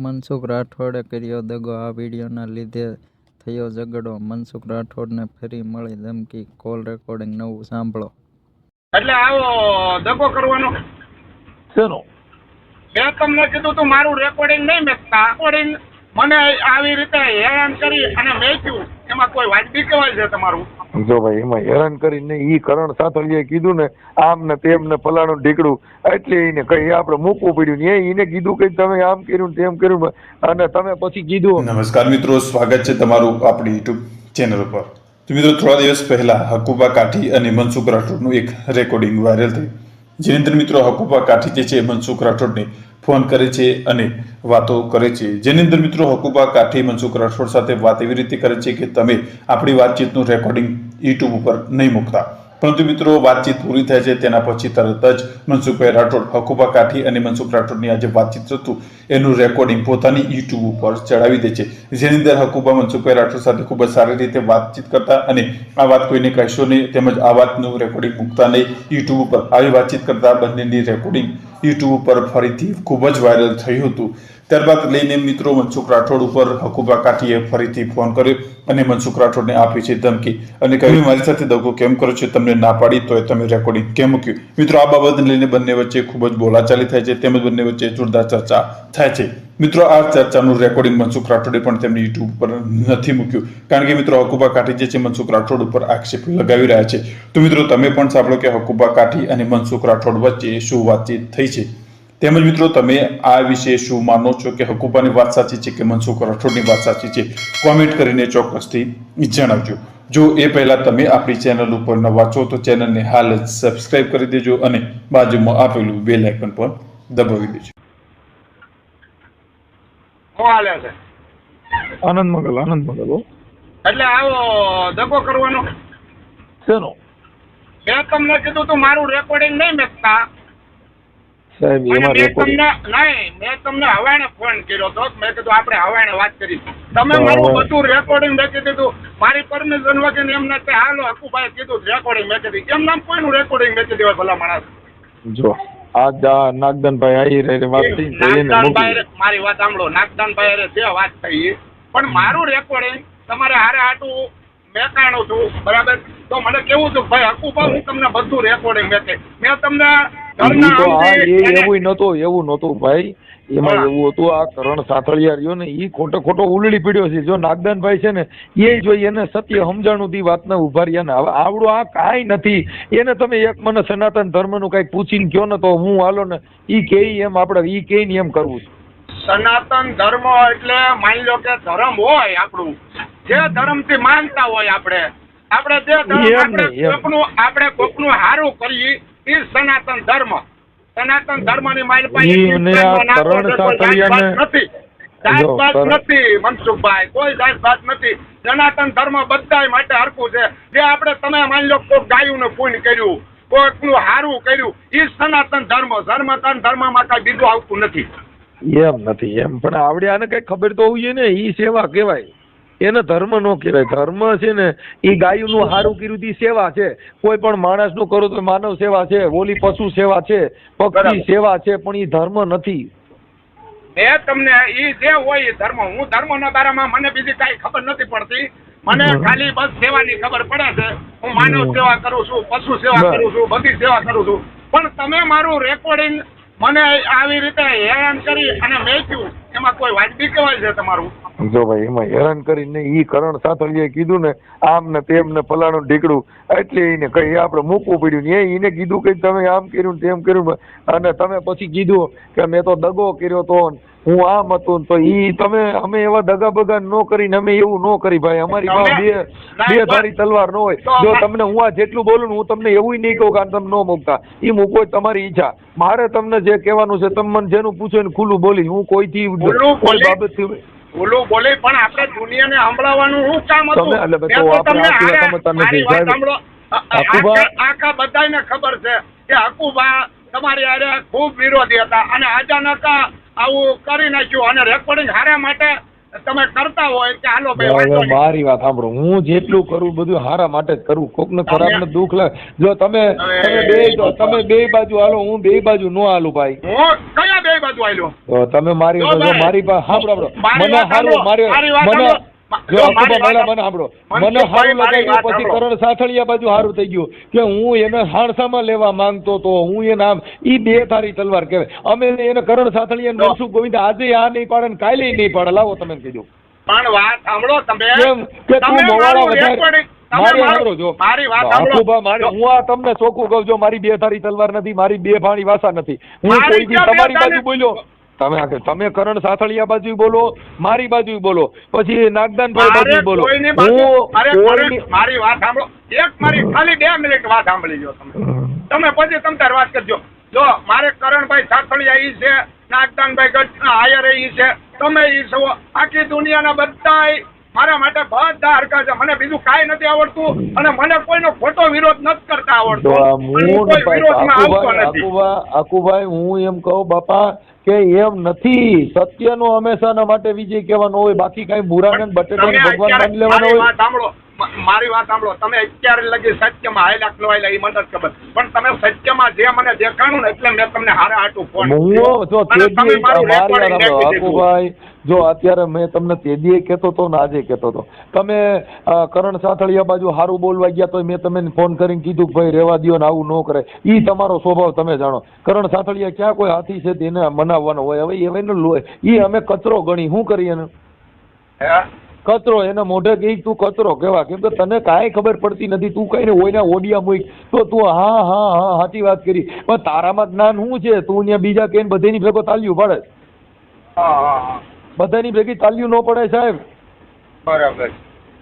મનસુખ રાઠોડે કર્યો દગો, આ વિડીયોના લીધે થયો ઝઘડો. મનસુખ રાઠોડને ફરી મળી ધમકી, કોલ રેકોર્ડિંગ નવું સાંભળો. એટલે આવો દગો કરવાનો શેનો? મેં તમને કીધું તું મારું રેકોર્ડિંગ નહીં મેકતા. રેકોર્ડિંગ મને આવી રીતે હેરાન કરી અને મેક્યું, એમાં કોઈ વાજબી કહેવાય છે તમારું? જો ભાઈ, એમાં હેરાન કરીને ઈ કરણ સાથળિયાએ કીધું ને આમ ને તેમ ને ફલાણું ઢીકડું, એટલે એને કઈ આપણે મૂકવું પડ્યું ને એને કીધું કે તમે આમ કર્યું તેમ કર્યું, અને તમે પછી કીધું. નમસ્કાર મિત્રો, સ્વાગત છે તમારું આપણી યુટ્યુબ ચેનલ ઉપર. તો મિત્રો, થોડા દિવસ પહેલા હકુબા કાઠી અને મનસુખ રાઠોડનું એક રેકોર્ડિંગ વાયરલ થયું, જેની અંદર મિત્રો હકુબા કાઠી જે છે મનસુખ રાઠોડને ફોન કરે છે અને વાતો કરે છે. જેની અંદર મિત્રો હકુબા કાઠી મનસુખ રાઠોડ સાથે વાત એવી રીતે કરે છે કે તમે આપણી વાતચીતનું રેકોર્ડિંગ યુટ્યુબ ઉપર નહીં મૂકતા. પરંતુ મિત્રો વાતચીત પૂરી થાય છે તેના પછી તરત જ મનસુખભાઈ રાઠોડ હકુબા કાઠી અને મનસુખ રાઠોડની આજે વાતચીત હતું એનું રેકોર્ડિંગ પોતાની યુટ્યુબ ઉપર ચડાવી દે છે. જેની અંદર હકુબા મનસુખભાઈ રાઠોડ સાથે ખૂબ જ સારી રીતે વાતચીત કરતા અને આ વાત કોઈને કહેશો નહીં, તેમજ આ વાતનું રેકોર્ડિંગ મૂકતા નહીં યુટ્યુબ ઉપર, આવી વાતચીત કરતા બંનેની રેકોર્ડિંગ યુટ્યુબ ઉપર ફરીથી ખૂબ જ વાયરલ થયું હતું. ત્યારબાદ લઈને મિત્રો મનસુખ રાઠોડ ઉપર હકુબા કાઠીએ ફરીથી ફોન કર્યો અને મનસુખ રાઠોડને આપી છે ધમકી અને કહ્યું મારી સાથે દગો કેમ કરો છો, તમને ના પાડી તોય તમે રેકોર્ડિંગ કેમ મૂક્યું. મિત્રો આ બાબતને લઈને બંને વચ્ચે ખૂબ જ બોલાચાલી થાય છે, તેમજ બંને વચ્ચે જોરદાર ચર્ચા થાય છે. મિત્રો આ ચર્ચાનું રેકોર્ડિંગ મનસુખ રાઠોડે પણ તેમની યુટ્યુબ પર નથી મૂક્યું, કારણ કે મિત્રો હકુબા કાઠી જે છે મનસુખ રાઠોડ ઉપર આક્ષેપ લગાવી રહ્યા છે. તો મિત્રો તમે પણ સાંભળો કે હકુબા કાઠી અને મનસુખ રાઠોડ વચ્ચે શું વાતચીત થઈ છે, તેમજ મિત્રો તમે આ વિશે શું માનો છો કે હકુબાની વાત સાચી છે કે મનસુખ રાઠોડની વાત સાચી છે, કોમેન્ટ કરીને ચોક્કસથી જણાવજો. જો એ પહેલા તમે આપણી ચેનલ ઉપર નવા છો તો ચેનલને હાલ જ સબસ્ક્રાઇબ કરી દેજો અને બાજુમાં આપેલું બેલ આઇકન પણ દબાવી દેજો. શું હાલે છે? આનંદ મંગલ. એટલે આવો દગો કરવાનો શેનો? મેં તમને કીધું તું મારું રેકોર્ડિંગ નહીં મેકતા. સાહેબ એમાં રેકોર્ડિંગ મેં તમને હવાણે ફોન કર્યો હતો, મેં કીધું આપણે હવાણે વાત કરી. તમે મારું બધું રેકોર્ડિંગ મેકી દીધું મારી પરમિશન વગર. એમને તે હાલો હકુભાઈ કીધું રેકોર્ડિંગ મેકી દીધું, એમ નામ કોઈનું રેકોર્ડિંગ મેકી દેવાય ભલા માણસ? જો આ નાગદાનભાઈ આવી રહી વાત થઈ, મારી વાત સાંભળો. નાગદાનભાઈ તે વાત થઈ, પણ મારું રેકોર્ડિંગ તમારે હારે હાટું મેકાણું છું, બરાબર? તો મને કેવું હતું ભાઈ હકુભા હું તમને બધું રેકોર્ડિંગ મેકે. મેં તમને એવું નતું ભાઈ, એમાં એવું હતું આ કરણ સાથળિયા રહ્યો ને ઈ ખોટો ઉલડી પડ્યો છે. જો નાગદાનભાઈ છે ને એ જોઈએ એને સત્ય સમજાણું તી વાતને ઉભા રહ્યા ને હવે આવડું આ કાંઈ નથી. એને તમે એક મને સનાતન ધર્મનું કઈક પૂછીને કયો ને તો હું હાલો ને ઈ કે એમ આપણે ઈ કે એમ કરવું છે. સનાતન ધર્મ એટલે માની લો કે ધર્મ હોય આપણું, જે ધર્મથી માનતા હોય આપણે જે ધર્મ આપણે કોકનું હારું કરીએ એ સનાતન ધર્મ. સનાતન ધર્મની માઇલ નથી મનસુખભાઈ, કોઈ જાત નથી. સનાતન ધર્મ બધાય માટે હરખું છે. જે આપણે તમે માની લો કોઈ ગાયું ને પુણ્ય કર્યું, કોઈકનું હારું કર્યું, એ સનાતન ધર્મ. સનાતન ધર્મમાં કઈ બીજું આવતું નથી. એમ નથી એમ, પણ આવડે આને કઈ ખબર તો હોવી ને ઈ સેવા કહેવાય, એને ધર્મ નો કહેવાય. ધર્મ છે ને એ ગાયું નું હારું કર્યું તી સેવા છે. કોઈ પણ માણસ નું કરું તો માનવ સેવા છે, ઓલી પશુ સેવા છે, પક્ષી સેવા છે, પણ એ ધર્મ નથી. મેં તમને ઈ જે હોય એ ધર્મ, હું ધર્મ ના બારામાં મને બીજી કઈ ખબર નથી પડતી. મને ખાલી બસ સેવાની ખબર પડે છે. હું માનવ સેવા કરું છું, પશુ સેવા કરું છું, બધી સેવા કરું છું. પણ તમે મારું રેકોર્ડિંગ મને આવી રીતે હેરાન કરી અને મેક્યું, એમાં કોઈ વાજબી કહેવાય છે તમારું? જો ભાઈ, એમાં હેરાન કરીને ઈ કરણ સાથળિયાએ કીધું ને આમ ને તેમ ને ફલાણું ઢીકડું, એટલે એને કઈ આપણે મૂકવું પડ્યું ને એને કીધું કે તમે આમ કર્યું તેમ કર્યું, અને તમે પછી કીધું કે મેં તો દગો કર્યો તો હું આમ હતું. તો ઈ તમે અમે એવા દગા બગા ન કરીને અમે એવું ન કરી ભાઈ. અમારી પાસે બે ધારી તલવાર ન હોય. જો તમને હું આ જેટલું બોલું હું તમને એવું નહીં કહું કે તમે ન મૂકતા, એ મૂકો તમારી ઈચ્છા. મારે તમને જે કહેવાનું છે તમે મને જેનું પૂછો એને ખુલ્લું બોલી. હું કોઈથી કોઈ બાબતથી બોલું બોલે, પણ આપણે દુનિયાને સંભળાવવાનું શું કામ હતું? આખા બધાને ખબર છે કે હકુબા તમારી હારે ખૂબ વિરોધી હતા અને અચાનક આવું કરી નાખ્યું અને રેકોર્ડિંગ હારા માટે તમે કરતા હોય કે હાલો ભાઈ વાંધો હવે નહીં. મારી વાત સાંભળો, હું જેટલું કરું બધું હારા માટે જ કરું, કોકને ખરાબ ને દુઃખ લાગે. જો તમે બે બાજુ હાલો, હું બે બાજુ નો હાલું ભાઈ. હું કયા બે બાજુ આવેલો? તો તમે મારી જો ભાઈ, મારી પાસે સાંભળો, મારી મને વાત હારું સાંભળો, મારી મારી વાત મને સાંભળો. જો જો મારી અકુબા વાત મને સાંભળો, મનસુખભાઈ, મને હારું મારી લગાડ્યું, વાત પછી સાંભળો. કરણ સાથળિયા બાજુ હારું થઈ ગયું કે હું એને હાણસામાં લેવા માંગતો તો, હું એ નામ ઈ બે તારી તલવાર કહેવાય. અમે એને કરણ સાથળિયા ને મનસુખ ગોવિંદ આજે આ નહીં પાડે ને કાલે નહીં પાડે. લાવો તમે કીધું પણ વાત સાંભળો તમે. કેમ કે તું તમે મોવાળા મારું વધારે recording- તમે મારી મારું- સાંભળો જો મારી વાત સાંભળો. આખુબા મારી, હું આ તમને ચોખ્ખું કહું, જો મારી બે તારી તલવાર નથી, મારી બે ફાણી વાસા નથી. હું મારી કોઈ દી ક્યાં બે તમારી બાજુ તારી- બોલ્યો, તમે કરણ સાથળિયા બાજુ બોલો, મારી બાજુ બોલો, પછી નાગદાનભાઈ મારે બાજુ બોલો. કોઈની બાજુ- હું અરે કોઈની મારી વાત સાંભળો. મારી ખાલી 2 મિનિટ વાત સાંભળી લો તમે પછી તમ તાર વાત કરજો. જો મારે કરણભાઈ સાથળિયા ઈ છે, નાગદાનભાઈ આયર ઈ છે, તમે ઈ છો, આખી દુનિયાના બધાય મારા માટે બધા હરકા છે. મને બીજું કાંઈ નથી આવડતું અને મને કોઈનો ખોટો વિરોધ નથી કરતા આવડતો. તો આ અને હું કોઈ વિરોધમાં આવતો નથી. આકુભાઈ હું એમ કહું બાપા કે એમ નથી, સત્યનો હંમેશાના માટે વિજય કહેવાનો હોય, બાકી કઈ બુરાને બટેટા તમે ભગવાન અત્યારે માની લેવાનો મારી હોય. વાત સાંભળો. મારી વાત સાંભળો. તમે અત્યારે લગી સત્યમાં હાયલા ખલવાયેલા એ મને જ ખબર, પણ તમે સત્યમાં જે મને દેખાણું ને એટલે મેં તમને હારા હાટું ફોન હું જો અને તમે તેદી મારું મારી recording વાત નાખી સાંભળો, દીધું. આકુભાઈ જો અત્યારે મેં તમને તેદીએ કહેતો તો ને આજે કહેતો તો, તમે કરણ સાથળિયા બાજુ હારું બોલવા ગયા તો મેં તમને ફોન કરીને કીધું કે ભાઈ રહેવા દ્યો ને આવું ન કરે. ઈ તમારો સ્વભાવ તમે જાણો. કરણ સાથળિયા ક્યાં કોઈ હાથી છે તેને મનાવવાનો હોય? હવે ઈ અમે કચરો ગણી, શું કરીએ એને? હે? કચરો, એને મોઢે કહી તું કચરો કેવા, કેમ કે તને કાંઈ ખબર પડતી નથી. તું કઈને ઓયના ઓડિયા મૂક તો તું હા હા હા સાચી વાત કરી, પણ તારામાં જ્ઞાન શું છે? તું ત્યાં બીજા કહીને બધાની ભેગો તાલ્યું પડે, હા, બધાની ભેગી તાલ્યું ન પડે સાહેબ. બરાબર.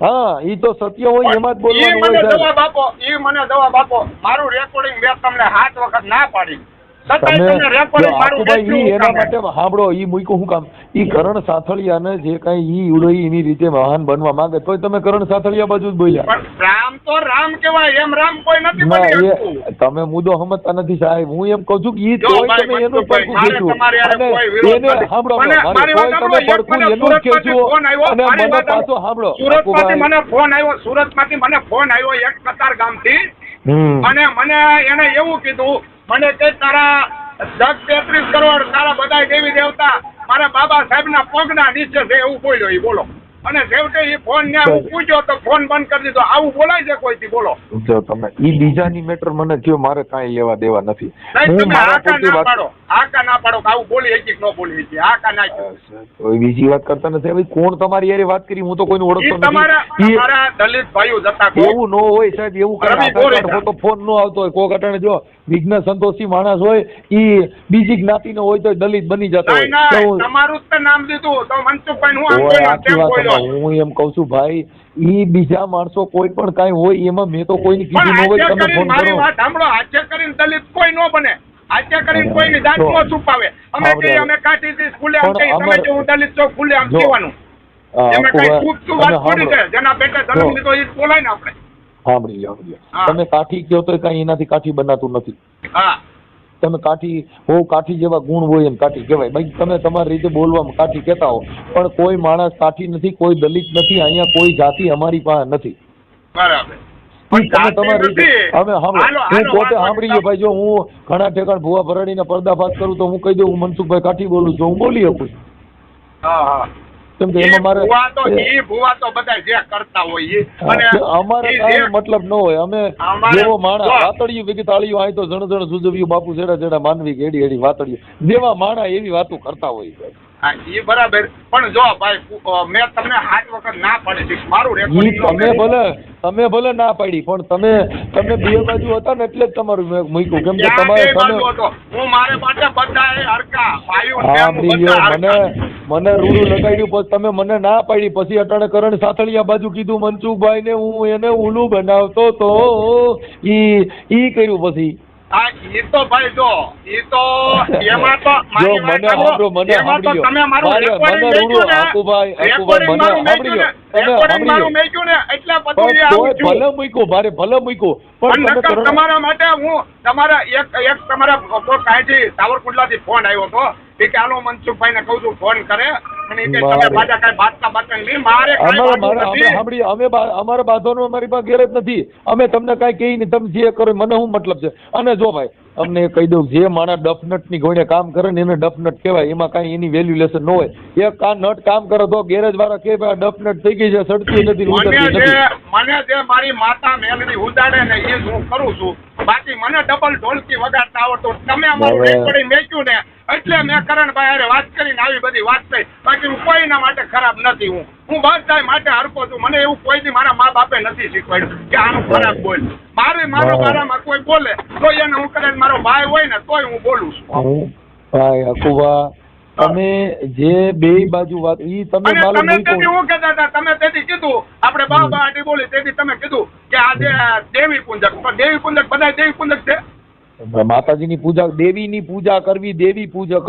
હા, ઈ તો સત્ય હોય એમાં જ ઈ બોલવાનું મને હોય સાહેબ. જવાબ આપો. ઈ મને જવાબ આપો. મારું રેકોર્ડિંગ મેં તમને 7 વખત ના પાડી, તમે છતાંય તમે રેકોર્ડિંગ મારું આખુભાઈ ઈ દેખ્યું એના તમે. માટે સાંભળો, ઈ મૂક્યું શું કામ? ઈ કરણ સાથળિયાને જે કાંઈ ઈ ઉડોઈ એની રીતે મહાન બનવા માંગે તોય તમે કરણ સાથળિયા બાજુ જ બોલ્યા. પણ રામ તો રામ કહેવાય, એમ રામ કોઈ નથી ના, બની એ શકતું. તમે મુદ્દો સમજતા નથી સાહેબ. હું એમ કહું છું કે ઈ જો તોય ભાઈ, તમે એનું મનસુખભાઈ, પડખું મારે ખેંચ્યું. તમારી હારે અને કોઈ વિરોધ એને નથી. સાંભળો, મને મારી મારી વાત તોય તમે સાંભળો. પડખું એક એનું જ મને સુરતમાંથી ફોન આવ્યો. ખેંચ્યું. અને મારી મને વાત પાછો સાંભળો, સુરતમાંથી આકુભાઈ. મને ફોન આવ્યો. સુરતમાંથી મને ફોન આવ્યો એક કતાર ગામથી. હમ. અને મને એને એવું કીધું, મને કે તારા 10-33 કરોડ તારા બધા દેવી દેવતા મારા બાબા સાહેબના પગના નીચે છે, એવું બોલ્યો ઈ. બોલો. અને છેવટે ઈ ફોન ને હું પૂછ્યો તો ફોન બંધ કરી દીધો. આવું બોલાય છે કોઈથી? બોલો. જો તમે ઈ બીજાની મેટર મને કયો, મારે કાંઈ લેવા દેવા નથી. સાહેબ, હું તમે મારા હાકા પૂરતી ના વાત, પાડો. હાકા ના પાડો કે આવું બોલી હતી કે ન બોલી હતી. હાકા ના કયો. કોઈ બીજી વાત કરતા નથી. હવે કોણ તમારી યાર વાત કરી? હું તો કોઈને ઓળખતો ઈ તમારા નથી. અમારા દલિત ભાઈઓ જતા કો. એવું ન હોય સાહેબ, એવું કઈ રવિ આધાર ગોરેચા. કાર્ડ ફોટો ફોન નો આવતો હોય. કોક અટાણે જો વિઘ્ન સંતોષી માણસ હોય, ઈ બીજી જ્ઞાતિનો હોય તો દલિત બની જતો નહીં, હોય. નહીં, તો તમારું જ તો નામ દીધું તો મનસુખભાઈ હું આમ ઓય, બોલ્યો, આખી તેમ વાત બોલ્યો. સાંભળો. હું એમ કઉ છું ભાઈ, ઈ બીજા માણસો કોઈ પણ કાંઈ હોય એમાં મેં તો કોઈને કીધું ન પણ હોય. હાથે તમે કરીને ફોન મારી કરો. વાત સાંભળો. હાથે કરીને દલિત કોઈ ન બને. હાથે કરીને કોઈની જાત જો, ન છુપાવે. અમે આપણે- કહીએ અમે કાઠીથી ખુલ્લે આમ પણ કહીએ, તમે અમારે- જો હું દલિત છું ખુલ્લે આમ જો, કહેવાનું. એમાં કઈ ખૂટતું વાત થોડી છે. જેના પેટે જન્મ જો. લીધો ઈ જ બોલાય ને આપણે. સાંભળી લો, સાંભળી લો. હા. તમે કાઠી કહો તો કાંઈ એનાથી કાઠી બનાતું નથી. હા. તમે કાઠી હો, કાઠી જેવા ગુણ હોય એમ કાઠી કહેવાય. ભાઈ તમે તમારી રીતે બોલવામાં કાઠી કહેતા હો, પણ કોઈ માણસ કાઠી નથી, કોઈ દલિત નથી, અહીંયા કોઈ જાતિ અમારી પાસે નથી. બરાબર. ઈ તમે તમારી રીતે અમે સાંભળો, હું પોતે સાંભળી ગયો ભાઈ. જો હું ઘણા ઠેકાણ ભૂવા ભરાડીને પર્દાફાશ કરું તો હું કહી દઉં હું મનસુખભાઈ કાઠી બોલું છું, હું બોલી શકું છું. હા, હા. કેમ કે ઈ એમાં મારે ભૂવા તો બધા જે કરતા હોય ઈ. અને અમારે ઈ કાંઈ જે- મતલબ ન હોય. અમે અમારે- જેવો માણા જો. વાતળિયું ભેગી તાળીયું આય તો જણ જણ સુજવ્યું બાપુ જેડા જેડા માનવી કે એડી એડી વાતળિયું જેવા માણા એવી વાતો કરતા હોય. હા, ઈ બરાબર. પણ જો ભાઈ, મેં તમને 7 વખત ના પાડી છે. મારું ઈ રેકોર્ડિંગ તમે ભલે ના પાડી, પણ તમે બે બાજુ હતા ને એટલે જ તમારું મેં મૂક્યું. કેમ કે ત્યાં તમારે બે બાજુ તમે હતો. હું મારે માટે બધાએ હરખા ભાઈઓ ને હા હું બીજો બધા હરખા. મને રૂડું લગાડ્યું, પછી તમે મને ના પાડી, પછી અટાણે કરણ સાથળિયા બાજુ કીધું મનસુખભાઈ ને હું એને ઉલું બનાવતો તો ઈ કર્યું. પછી હા, ઈ તો ભાઈ જો, ઈ તો એમાં તો જો મારી મને વાત સાંભળો, સાંભળો. મને એમાં તો સાંભળ્યો. તમે મારું recording મને મેક્યું રૂડું ને, આકુભાઈ recording મને મારું સાંભળી મેક્યું લો, ને, તમે recording મારું સાંભળી મેક્યું ને, એટલે લો. બધું એ પણ આવું તોય ભલે થયું. મૂક્યું, મારે ભલે મૂક્યું, પણ પણ તમે નકર કરણ તમારા માટે હું તમારા એક તમારા કાંઈથી સાવરકુંડલાથી ફોન આવ્યો હતો એ કે હાલો મનસુખભાઈ ને કહું છું ફોન કરે અને એ કે તમે પાછા કઈ બાતતા નહીં મારે અમારે બાંધવાનું અમારી પાસે ઘેર જ નથી. અમે તમને કઈ કહી નહીં, તમે જે કરો મને શું મતલબ છે. અને જો ભાઈ અમને કહી દઉં, જે માણસ ડફનટ ની ઘોડે કામ કરે ને એને ડફનટ કહેવાય, એમાં કઈ એની વેલ્યુલેશન ન હોય. એક નટ કામ કરે તો ગેરેજ વાળા કે ડફનટ થઈ ગઈ છે, સડતી નથી, મને જે મારી માતા મેલડી ઉડાડે ને એ હું કરું છું, બાકી મને ડબલ ઢોલકી વગાડતા આવડતું. તમે અમારું રેકોર્ડિંગ મેચ્યું ને એટલે મેં કરણભાઈ હારે વાત કરીને આવી બધી વાત થઈ, બાકી હું કોઈના માટે ખરાબ નથી. હું બધા માટે હરકો છું. મને એવું કોઈ દી મારા મા બાપે નથી શીખવાડ્યું કે આનું ખરાબ બોલ. મારો બારામાં કોઈ બોલે તો એને હું કરે, મારો ભાઈ હોય ને તોય હું બોલું છું. ભાઈ હકુબા, તમે જે બે બાજુ વાત ઈ તમે તેથી હું કહેતા હતા, તમે તેથી કીધું આપણે બાબા આટી બોલી, તેથી તમે કીધું કે આજે દેવી પૂજક. પણ દેવી પૂજક બધા દેવી પૂજક છે. માતાજીની પૂજા, દેવીની પૂજા કરવી દેવી પૂજક,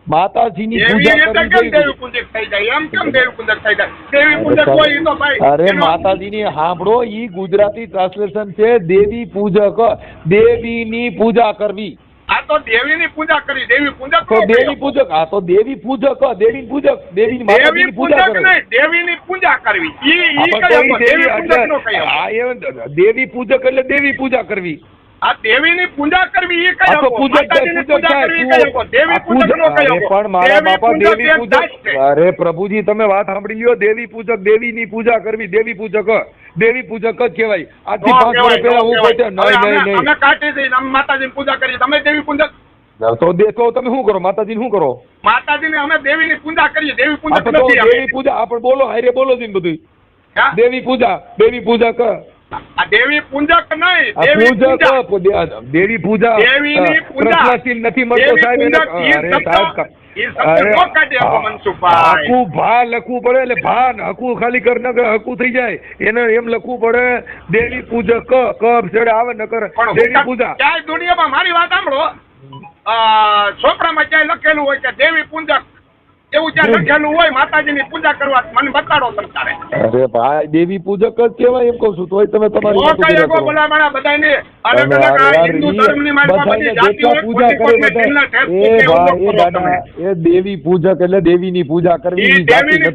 માતાજીની પૂજા કરવી દેવી પૂજક થઈ જાય. એમ કેમ દેવી પૂજક થઈ જાય? દેવી પૂજક હોય ઈ તો ભાઈ, અરે માતાજીની સાંભળો, ઈ ગુજરાતી ટ્રાન્સલેશન છે દેવી પૂજક, દેવીની પૂજા કરવી. આ તો દેવીની પૂજા કરી, દેવી પૂજક તો દેવી પૂજક, આ તો દેવી પૂજક, દેવી પૂજક, દેવી માતાજીની પૂજા કરે, દેવીની પૂજા કરવી. દેવી પૂજક એટલે દેવી પૂજા કરવી. આ દેવીની પૂજા કરવી એ કઈ પણ મારા બાપા દેવી પૂજક, અરે પ્રભુજી તમે વાત સાંભળી લ્યો, દેવી પૂજક, દેવીની પૂજા કરવી, દેવી પૂજક, દેવી પૂજક જ કહેવાય. આજથી 5 વર્ષ પહેલા હું પોતે નહીં અમે કાઢી દઈ માતાજીની પૂજા કરી, તમે દેવી પૂજક તો દેખો તમે શું કરો, માતાજીને શું કરો? માતાજીને અમે દેવીની પૂજા કરીએ. દેવી પૂજક દેવી પૂજા આપણે બોલો, હારે બોલો ને બધું. દેવી પૂજા, દેવી પૂજા કર. દેવી પૂજક નહીં, દેવી પૂજા પ્રશ્નશીલ નથી મળતો સાહેબ. હકુ ભા લખવું પડે, એટલે ભા હકુ ખાલી કર ન હકુ થઈ જાય, એને એમ લખવું પડે દેવી પૂજક, કબ છેડે આવે ન કરે દેવી પૂજા. ક્યાંય દુનિયામાં મારી વાત સાંભળો, ચોપડામાં ક્યાંય લખેલું હોય કે દેવી પૂજક, એવું જ્યાં લખેલું હોય માતાજીની પૂજા કરવા, મને બતાડો સરકારે. અરે ભાઈ દેવી પૂજક જ કહેવાય એમ કઉ છું, તોય તમે તમારી દેવી પૂજક એટલે દેવીની પૂજા કરવી,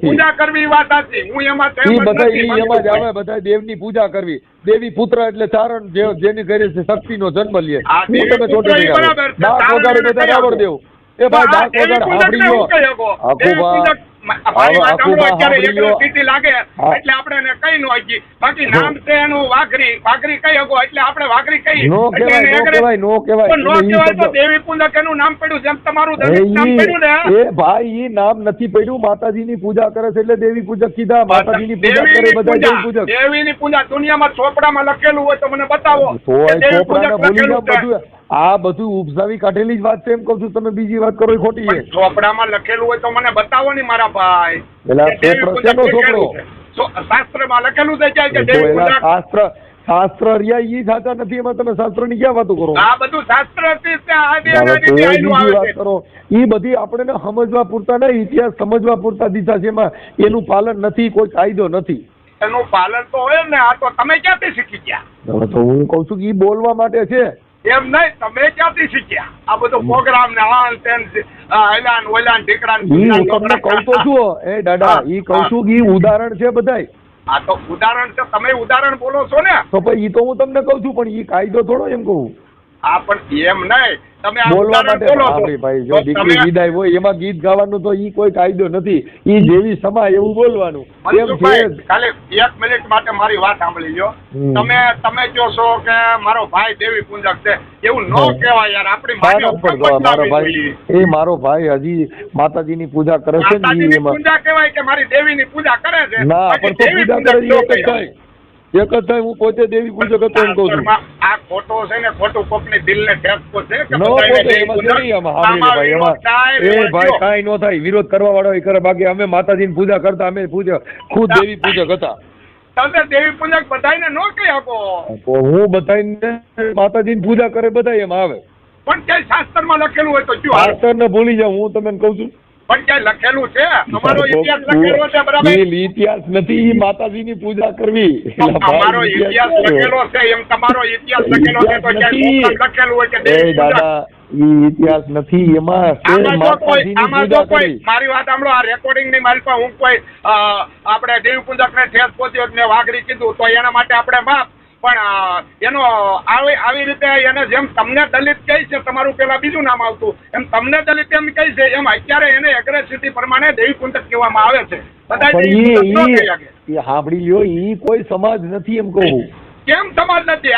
પૂજા કરવી વાત સાચી. હું એમાં એમાં જ આવે, બધા દેવની પૂજા કરવી. દેવી પુત્ર એટલે ચારણ, જેની ઘરે શક્તિનો જન્મ લે. તમે ચોટી ડાક વગાડે બધા રાવણ દેવ. એ ભાઈ ડાક વગાડ સાંભળી લો હકુબા, લાગે એટલે આપણે એને કઈ નો હકી. બાકી નામ છે એનું વાઘરી, વાઘરી કઈ હકો એટલે આપણે વાઘરી કઈ નો કહેવાય, નો કહેવાય તો દેવી પૂજક એનું નામ પડ્યું, જેમ તમારું નામ પડ્યું ને. એ ભાઈ ઈ નામ નથી પડ્યું, માતાજીની પૂજા કરે છે એટલે દેવી પૂજક કીધા. માતાજીની પૂજા કરે બધા દેવી પૂજક. દેવીની પૂજા દુનિયામાં ચોપડામાં લખેલું હોય તો મને બતાવો. ચોપડાને ભૂલી જાવ બધું. આ બધું ઉપસાવી કાઢેલી જ વાત છે એમ કઉ છું, તમે બીજી વાત કરો એ ખોટી છે. ચોપડામાં લખેલું હોય તો મને બતાવો ને મારા ભાઈ. શાસ્ત્રમાં લખેલું છે શાસ્ત્ર રહ્યા ઈ સાચા નથી, એમાં તમે શાસ્ત્ર ની ક્યાં વાતો કરો? આ બધું શાસ્ત્ર વાત કરો, ઈ બધી આપણે સમજવા પૂરતા નહીં, ઇતિહાસ સમજવા પૂરતા દિશા છે, એમાં એનું પાલન નથી, કોઈ કાયદો નથી. એનું પાલન તો હોય ને. આ તો તમે ક્યાંથી શીખી ગયા? હવે તો હું કઉ છું કે ઈ બોલવા માટે છે. એમ નહીં, તમે ક્યાંથી શીખ્યા આ બધું પ્રોગ્રામ ને હાલ તેન એલાન ઓલાન ઢીકડા? તમને કહું તો છું એ દાદા, ઈ કહું છું કે ઈ ઉદાહરણ છે બધાય. આ તો ઉદાહરણ છે, તમે ઉદાહરણ બોલો છો ને. તો પછી ઈ તો હું તમને કહું છું, પણ ઈ કાયદો થોડો એમ કહું. હા પણ એમ નહીં, તમે બોલવા માટે ભાઈ જો દીકરી વિદાય હોય એમાં ગીત ગાવાનું તો ઈ કોઈ કાયદો નથી. ઈ જેવી સમાય એવું બોલવાનું. ખાલી 1 મિનિટ માટે મારી વાત સાંભળી લો. તમે કહો છો કે મારો ભાઈ દેવી પૂજક છે, એવું ન કહેવાય યાર. આપણી મારો ભાઈ, એ મારો ભાઈ હજી માતાજીની પૂજા કરે છે ને, પૂજા કહેવાય કે મારી દેવીની પૂજા કરે છે. ના પણ તો પૂજા કરે એક જ થાય. હું પોતે દેવી પૂજક હતો એમ કહું છું. આ ખોટો છે ને, ખોટું કોકની દિલને ઠેકતો છે કે ભાઈ કાઈ નો થાય, વિરોધ કરવા વાળો એ કરે, બાકી અમે માતાજીની પૂજા કરતા, અમે ખુદ દેવી પૂજક હતા. તમે દેવી પૂજક બધાને નો કહી શકો. હું બધાને માતાજીની પૂજા કરે બધા એમ આવે, પણ ક્યાંય શાસ્ત્રમાં લખેલું હોય તો શું? શાસ્ત્ર ને ભૂલી જાવ, હું તમને કહું છું. પણ ક્યાંય લખેલું છે? અમારો ઇતિહાસ લખેલો છે બરાબર. ઇતિહાસ નથી, માતાજીની પૂજા કરવી. અમારો ઇતિહાસ લખેલો છે, એમ તમારો ઇતિહાસ લખેલો છે તો ક્યાંય લખેલું હોય કે દાદા ઈ ઇતિહાસ નથી એમાં છે માતાજીની પૂજા કરી. મારી વાત સાંભળો, આ રેકોર્ડિંગ ની મારી પાસે હું કોઈ આપણે દેવી પૂજક ને ઠેસ પહોંચ્યો મેં વાઘરી કીધું તો એના માટે આપણે માફ, પણ એનો આવી રીતે એને જેમ તમને દલિત કહે છે, તમારું પેલા બીજું નામ આવતું, એમ તમને દલિત એમ કહે છે, એમ અત્યારે એને એગ્રેસિટી પ્રમાણે દેવી પૂજક કહેવામાં આવે છે. બધા સાંભળી લ્યો, ઈ કોઈ સમાજ નથી એમ કહું. કેમ સમાજ નથી?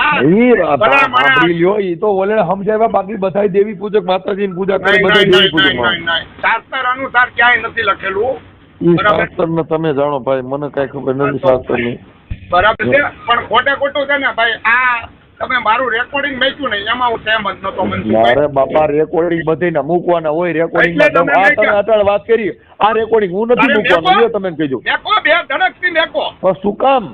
સાંભળી લ્યો, ઈ તો ઓલે સમજાવ્યા, બાકી બધા દેવી પૂજક માતાજીની પૂજા કરે, બધા દેવી પૂજક. શાસ્ત્ર અનુસાર ક્યાંય નથી લખેલું. ઈ શાસ્ત્ર ને તમે જાણો ભાઈ, મને કઈ ખબર નથી શાસ્ત્ર ની. બરાબર છે, પણ ખોટે ખોટું છે ને ભાઈ. આ તમે મારું રેકોર્ડિંગ મેક્યું ને એમાં હું સહેમત નતો. મારે બાપા રેકોર્ડિંગ બધીને મૂકવાના હોય. રેકોર્ડિંગ અત્યારે વાત કરી, આ રેકોર્ડિંગ હું નથી મૂકવાનું, તમે કહીજો. મેકો, બે ધડકથી મેકો. શું કામ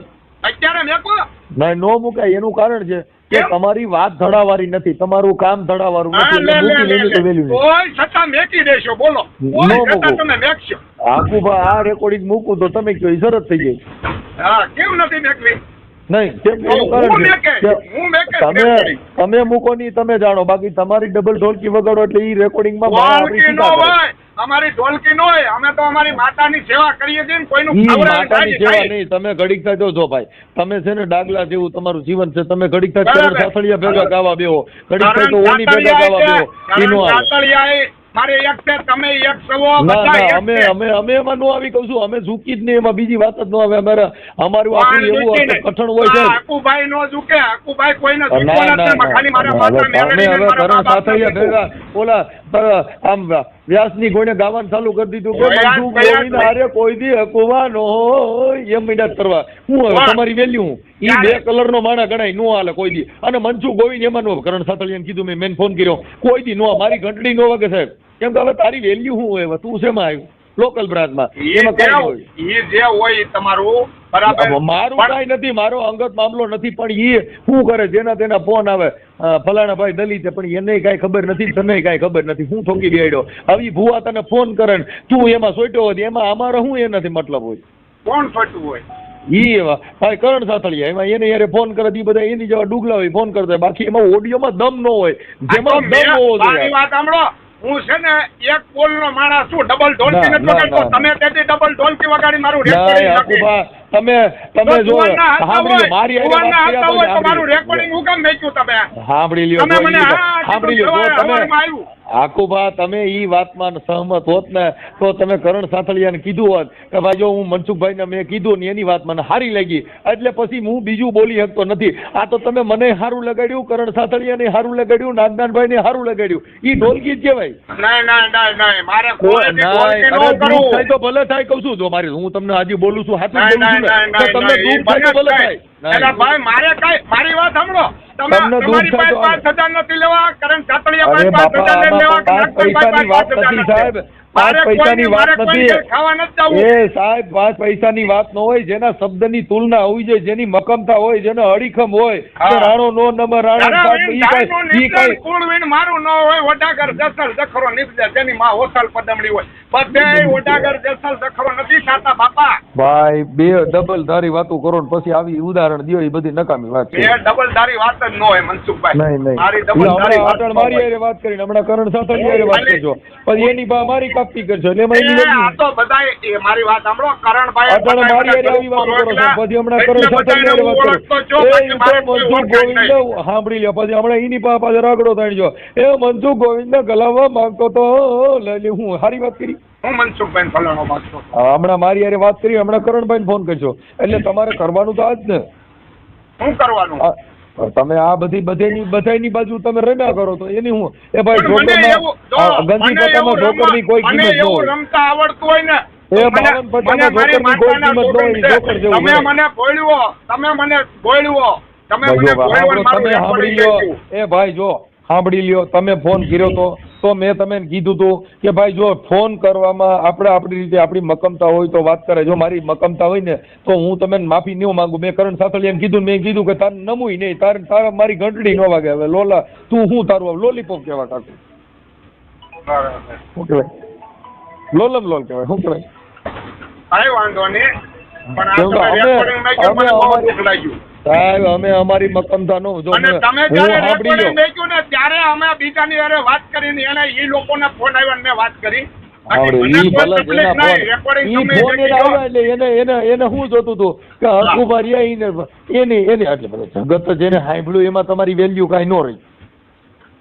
અત્યારે મેકો? નહીં, નો મુકાય. એનું કારણ છે કે તમારી વાત ધડાવાળી નથી, તમારું કામ ધડાવાળું નથી. કોઈ છતાં મેકી દેશો, બોલો. તમે મેકશો. આખું આ રેકોર્ડિંગ મૂકું તો તમે કયો સરસ થઈ જાય. હા, કેમ નથી મેકવી? નહીં, તમે મૂકો નહીં, તમે જાણો. બાકી તમારી ડબલ ઢોલકી વગાડો એટલે ઈ રેકોર્ડિંગમાં અમારી ઢોલકી નો હોય. અમે તો અમારી માતાની સેવા કરીએ છીએ. કોઈનું માતાની સેવા નહીં. તમે ઘડીક થાય જો ભાઈ, તમે છે ને ડાગલા જેવું તમારું જીવન છે. તમે ઘડીક થાય સાસળિયા ભેગા ગાવા બેહો, ઘડીક થાય તો ઓની ભેગા ગાવા બેહો. મારે એક છે, તમે એક સવો. અમે એમાં નો આવી કહું છું. અમે ઝૂકી જ નહીં, એમાં બીજી વાત જ નો આવે. અમારું આખું એવું કઠણ હોય છે. આકુભાઈ નો ઝૂકે, આકુભાઈ કોઈને ખાલી મારા સાસળિયા ભેગા ઓલા આમ વ્યાસની ગોળે ગાવાનું ચાલુ કરી દીધું કે મનસુખ ગોવિંદ હારે કોઈ દી હકવાનો હોય એમ મહેનત કરવા. હું હવે તમારી વેલ્યુ હું ઈ બે કલર નો માણા ગણાય, નો હાલે કોઈ દી. અને મનસુખ ગોવિંદ એમાં નો. કરણ સાતળિયાને કીધું, મેં ફોન કર્યો, કોઈ દી નો. મારી ઘંટડી નો વાગે સાહેબ, કેમ કે હવે તારી વેલ્યુ શું હોય? તું શેમાં આવ્યું? લોકલ બ્રાન્ચમાં એમાં કઈ હોય જે હોય તમારું બરાબર. મારું કઈ નથી, મારો અંગત મામલો નથી. પણ એ શું કરે, જેના તેના ફોન આવે, ફલાણા ભાઈ દલિત, પણ એને કઈ ખબર નથી, તને કઈ ખબર નથી. હું ઠોકી બેડ્યો. આવી ભૂવા તને ફોન કરે ને તું એમાં સોટ્યો હોય, એમાં અમારે શું એનાથી મતલબ હોય? કોણ ફટવું હોય? ઈ ભાઈ કરણ સાતળિયા, એમાં એને યારે ફોન કરે બધા એની જેવા ડુગલા હોય ફોન કરતા. બાકી એમાં ઓડિયોમાં દમ ન હોય, જેમાં દમ હોવો જોઈએ. વાત સાંભળો, હું છે ને એક પોલ નો માણસ છું, ડબલ ઢોલકી નથી વગાડતો. તમે તેથી ડબલ ઢોલકી વગાડી મારું રેકોર્ડિંગ તમે જો સાંભળી મારી તમારું રેકોર્ડિંગ હું કેમ મેક્યું? તમે સાંભળી લ્યો, સાંભળી લ્યો. તમે આકુભા તમે ઈ વાતમાં સહમત હોત ને તો તમે કરણ સાતળિયાને કીધું હોત કે ભાઈ જો હું મનસુખભાઈને મેં કીધું ને એની વાત મને સારી લાગી, એટલે પછી હું બીજું બોલી શકતો નથી. આ તો તમે મને સારું લગાડ્યું, કરણ સાતળિયાને સારું લગાડ્યું, નાગદાનભાઈને સારું લગાડ્યું. ઈ ઢોલકી જ કહેવાય. થાય તો ભલે થાય, કઉ છું. જો મારી હું તમને આજે બોલું છું, સાચું બોલું છું ને, તમને દુઃખ થાય તો ભલે થાય. ભાઈ મારે કઈ મારી વાત સાંભળો. તમને દૂર થાય 5,000 નથી લેવા, કરણ સાતળિયા 5,000 લેવા. 5 પૈસાની વાત નથી સાહેબ, 5 પૈસાની વાત નથી. એ સાહેબ 5 પૈસાની વાત ન હોય. જેના શબ્દની તુલના હોવી જોઈએ, જેની મકમતા હોય, જેનો અડીખમ હોય. રાણો નો નંબર રાણા કુળવીણ મારું ન હોય, ઓડાગર જસલ જખરો નીપજે, જેની માં હોસલ પદમણી હોય. બધે ઓડાગર જસલ જખરો નથી સાતા બાપા. ભાઈ બે ડબલ ધારી વાતો કરો ને પછી આવી ઉદાહરણ દો, એ બધી નકામી વાત છે. એ ડબલ ધારી વાત જ ન હોય મનસુખભાઈ. નહીં મારી ડબલ ધારી વાત મારી હારે વાત કરીને હમણાં કરણ સાતળિયા હારે વાત કરજો, પછી એની બા મારી કાપી કરજો. એટલે એમાં તો બધા મારી વાત સાંભળો. કરણભાઈ અત્યારે મારી હારે આવી વાત કરો છો, પછી હમણાં કરણ સાતળિયા હારે વાત કરો. ગોવિંદ સાંભળી લ્યો, પછી હમણાં એની પાસે રાગડો થાણજો. એ મનસુખ ગોવિંદ ગલાવવા માંગતો તો લઈ હું સારી વાત કરી. હું મનસુખભાઈ ફલાણો માંગતો હમણાં મારી હારે વાત કરી, હમણાં કરણભાઈ ફોન કરજો. એટલે તમારે કરવાનું તો આજ ને. શું કરવાનું? તમે આ બધાની બાજુ તમે રમ્યા કરો તો એની હું એ ભાઈ ગંજી પતામાં જોકરની કોઈ કિંમત ન હોય. રમતા આવડતું હોય ને એ 52 પતામાં જોકરની કોઈ કિંમત ન હોય. જોકર જેવું તમે મને બોલ્યો, તમે સાંભળી લ્યો. એ ભાઈ જો સાંભળી લ્યો, તમે ફોન કર્યો તો મેં તમને કીધું હતું કે ભાઈ જો ફોન કરવામાં આપણે આપણી રીતે આપણી મકમતા હોય તો વાત કરે. જો મારી મકમતા હોય ને તો હું તમને માફી નહીં માંગુ. મેં કરણ સાતળિયાને કીધું, મેં કીધું કે તારે નમુય નહીં, તારા મારી ઘંટડી ન વાગે. હવે લોલા તું હું તારું લોલીપોપ કહેવા કાકું, શું કહેવાય? લોલમ લોલ કહેવાય, શું કહેવાય? કઈ વાંધો નહીં, પણ સાહેબ અમે અમારી મક્કમતા નો જો અને તમે હું જયારે સાંભળી રેકોર્ડિંગ લો મેક્યું ને ત્યારે અમે બીજાની હારે વાત કરીને એને ઈ લોકોના ફોન આવ્યા ને મેં વાત કરી. આપણે બાકી મને ઈ કોઈ ભલે તકલીફ જેના નહીં. ફોન રેકોર્ડિંગ ઈ તમે ફોન એને મેકી દો. આવ્યા એટલે એને શું જોતું હતું કે હકુભા રહ્યા એની એટલે બધા જગત જેને સાંભળ્યું એમાં તમારી વેલ્યુ કાંઈ ન રહી.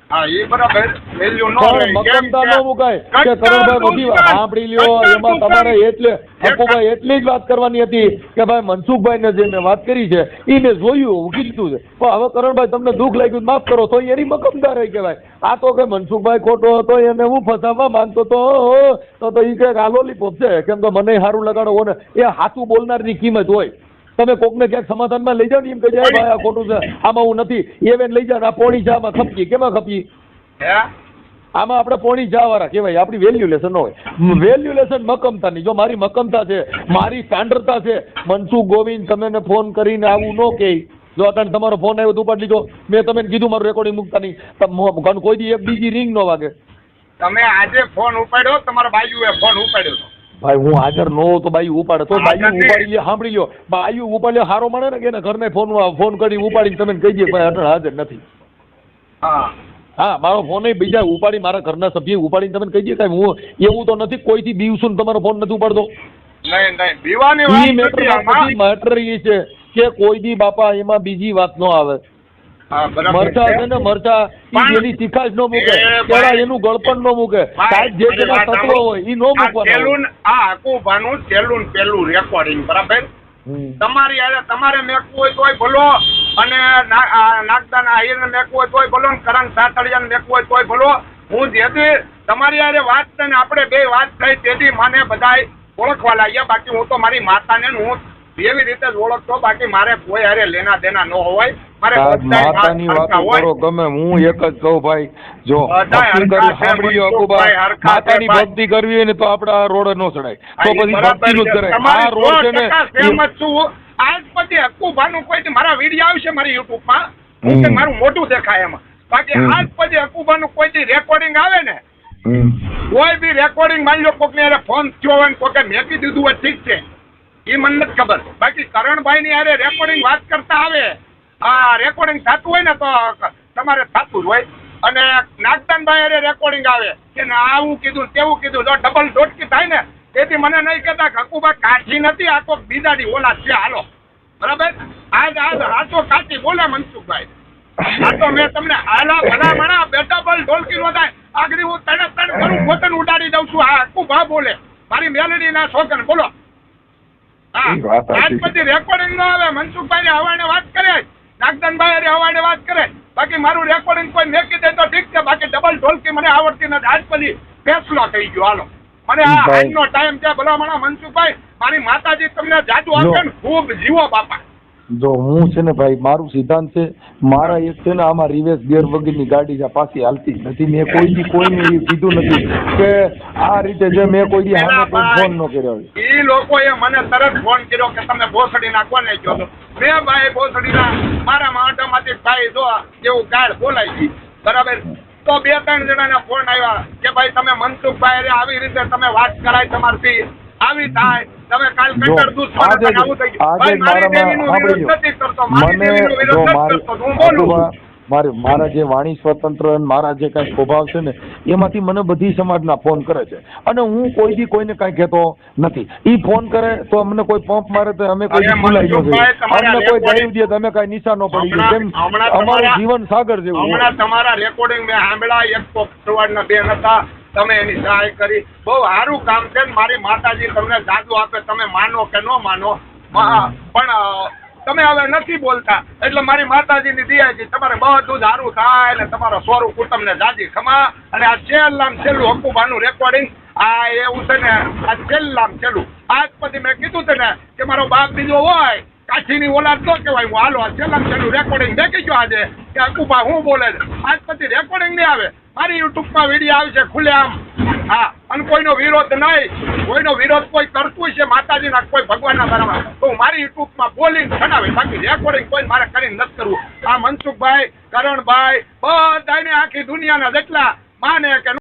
હા ઈ બરાબર વેલ્યુ નો પણ રહે. કેમ મક્કમતા કે ન મુકાય કે કરણભાઈ બધી વાત સાંભળી લ્યો એમાં તમારે એટલે હકુભાઈ એટલી જ વાત કરવાની હતી કે ભાઈ મનસુખભાઈને જે મેં વાત કરી છે એને જોયું કીધું છે પણ હવે કરણભાઈ તમને દુઃખ લાગ્યું માફ કરો તો એની મક્કમતા રહી કહેવાય. આ તો કે મનસુખભાઈ ખોટો હતો એને હું ફસાવવા માંગતો તો ઈ કે આ લોલીપોપ છે કેમ કે મને સારું લગાડો ને એ હાથું બોલનારની કિંમત હોય. તમે કોકને ક્યાંક સમાધાનમાં લઈ જાઓ ને એમ કહી જાય ભાઈ આ ખોટું છે આમાં હું નથી એવેન લઈ જાઓ આ પોણી ચા આમાં ખપકી કેમાં ખપકી હે? આમાં આપણે પોણી ચા વાળા કહેવાય આપણી વેલ્યુલેશન ન હોય. વેલ્યુલેશન મક્કમતાની જો મારી મક્કમતા છે મારી સ્ટાન્ડર્ડતા છે મનસુખ ગોવિંદ તમે ફોન કરીને આવું ન કહે જો અત્યારે તમારો ફોન આવ્યો તો ઉપાડી લીધો મેં તમને કીધું મારું રેકોર્ડિંગ મૂકતા નહીં કોઈ દી એક બીજી રિંગ ન વાગે. તમે આજે ફોન ઉપાડ્યો તમારા બાયુએ ફોન ઉપાડ્યો હતો. ભાઈ હું હાજર ન હોઉં તો બાયુ ઉપાડે તો બાયુ ઉપાડી લે સાંભળી લ્યો બાયુ ઉપાડી લે સારો મળે ને કે ઘરને ફોન કરી ઉપાડીને તમે કહી દે ભાઈ અટણ હાજર નથી. હા મારો ફોન બીજા ઉપાડી મારા ઘરના સભ્ય ઉપાડીને તમે કહી દે કાંઈ હું એવું તો નથી કોઈથી બીવશું તમારો ફોન નથી ઉપાડતો. નહીં નહીં બીવાની વાત નથી આમાં. મેટર એ છે કે કોઈ દી બાપા એમાં બીજી વાત ન આવે. હા બરાબર મરચા છે ને મરચા ઈ એની તીખાશ ન મૂકે પેલા એનું ગળપણ ન મૂકે સાહેબ જે જેના તત્વો હોય ઈ ન મૂકવાના. સેલૂન આ હકુભાનું સેલૂન પેલું રેકોર્ડિંગ બરાબર તમારી હારે તમારે મેકવું હોય તોય ભલો અને નાગદાના આહિરને મેકવું હોય તોય ભલો કરણ સાતડિયાને મેકવું હોય તોય ભલો. હું જેથી તમારી હારે વાત થઈને આપણે બે વાત થઈ તેથી મને બધાય ઓળખવા લાગ્યા. બાકી હું તો મારી માતાને હું એવી રીતે જ ઓળખતો બાકી મારે કોઈ હારે લેના દેના ન હોય. મારે માતાની વાતો કરો ગમે હું એક જ કહું ભાઈ જો ભક્તિ કરવી સાંભળી લો હકુભા માતાની ભક્તિ કરવી હોય ને તો આપણે આ રોડ નો ચડાય તો પછી ભક્તિ નું જ કરાય. આ રોડ છે ને સહેમત છું. આજ પછી હકુભાનું કોઈ મારા વિડીયો આવશે મારી યુટ્યુબમાં હું મારું મોટું દેખાય એમાં. બાકી આજ પછી હકુભાનું કોઈ રેકોર્ડિંગ આવે ને કોઈ બી રેકોર્ડિંગ માની લો કોક ને ફોન થયો હોય કોકે મેકી દીધું હોય ઠીક છે એ મને નથી ખબર. બાકી કરણભાઈ ની હારે રેકોર્ડિંગ વાત કરતા આવે આ રેકોર્ડિંગ થતું હોય ને તો તમારે થતું જ હોય. અને નાગદાનભાઈ હારે રેકોર્ડિંગ આવે કે આવું કીધું તેવું કીધું જો ડબલ ડોટકી થાય ને તેથી મને નહીં કહેતા હકુભા કાઠી નથી આ કોક બીજાની ઓલાદ છે હાલો બરાબર. આજ હાથો કાચી બોલે મનસુખભાઈ આ તો મેં તમને આલા ભલા મણા બેટા બલ ઢોલકી નો થાય આગળ હું તને કરું પોતાને ઉડાડી દઉં છું. આ હકુભા બોલે મારી મેલડી ના છોકરા બોલો. હા આજ પછી રેકોર્ડિંગ ન આવે મનસુખભાઈ ને હવાને વાત કરે નાગદાનભાઈ હવાને વાત કરે બાકી મારું રેકોર્ડિંગ કોઈ મેકી દે તો ઠીક છે. બાકી ડબલ ઢોલકી મને આવડતી નથી. આજ પછી ફેસલો થઈ ગયો હાલો મને આ આજનો ટાઈમ છે ભલામણા મનસુખભાઈ મારી માતાજી તમને જાદુ આપે ને ખૂબ જીવો બાપા. જો હું છે ને ભાઈ મારું સિદ્ધાંત છે મારા એક છે ને આમાં રિવેસ ગેર વગરની ગાડી છે પાછી હાલતી જ નથી. મેં કોઈ કોઈને એવું કીધું નથી કે આ રીતે જે મેં કોઈ દી સામે કોઈ ફોન ન કર્યો. એ લોકોએ મને તરત ફોન કર્યો કે તમે ભોસડીના કોને કહો છો. મેં ભાઈ ભોસડીના મારા મોઢામાંથી ભાઈ જો એવું ગાળ બોલાઈ ગઈ બરાબર. તો 2-3 જણાના ફોન આવ્યા કે ભાઈ તમે મનસુખભાઈ આવી રીતે તમે વાત કરાય તમારથી આવી થાય તમે કાલ કંટર દૂધ આવું થઈ ગયું. ભાઈ મારી દેવીનો વિરોધ નથી કરતો મારી દેવીનો વિરોધ નથી કરતો હું બોલું. મારા જે વાણી સ્વતંત્ર મારા જે કઈ સ્વભાવ છે ને એમાંથી મને બધી સમાજના ફોન કરે છે અને હું કોઈ દી કોઈને કઈ કહેતો નથી. ઈ ફોન કરે તો અમને કોઈ પંપ મારે તો અમે કોઈ ભૂલાઈ ન જઈએ અમને કોઈ ગાયું દે તો અમે કઈ નિશા ન પડી ગયું કેમ અમારું જીવન સાગર જેવું. હમણાં તમારા રેકોર્ડિંગ મેં સાંભળ્યા એક કોકવાડના બેન હતા તમે એની સહાય કરી બહુ સારું કામ છે. મારી માતાજી તમને જાદુ આપે તમે માનો કે ન માનો પણ તમે હવે નથી બોલતા એટલે મારી માતાજીની દિયાજી તમારે બધું જ સારું થાય ને તમારો સોરું કુટુંબને જાજી ખમા. અને આ છેલ્લામ છેલ્લું હકુભાનું રેકોર્ડિંગ આ એવું છે ને આ છેલ્લામ છેલ્લું. આજ પછી મેં કીધું છે ને કે મારો બાપ બીજો હોય કાઠીની ઓલાદ ન કહેવાય હું હાલો આ છેલ્લામ છેલ્લું રેકોર્ડિંગ દેખી ગયો આજે કે હકુભા હું બોલે છે. આજ પછી રેકોર્ડિંગ નહીં આવે મારી યુટ્યુબમાં વિડીયો આવશે ખુલ્લે આમ. હા અને કોઈનો વિરોધ નહીં કોઈનો વિરોધ કોઈ કરતું છે માતાજીના કોઈ ભગવાનના બારામાં તો મારી યુટ્યુબમાં બોલીને જણાવે બાકી રેકોર્ડિંગ કોઈ મારે કરીને નથી કરવું. આ મનસુખભાઈ કરણભાઈ બધાને આખી દુનિયાના જેટલા માને કે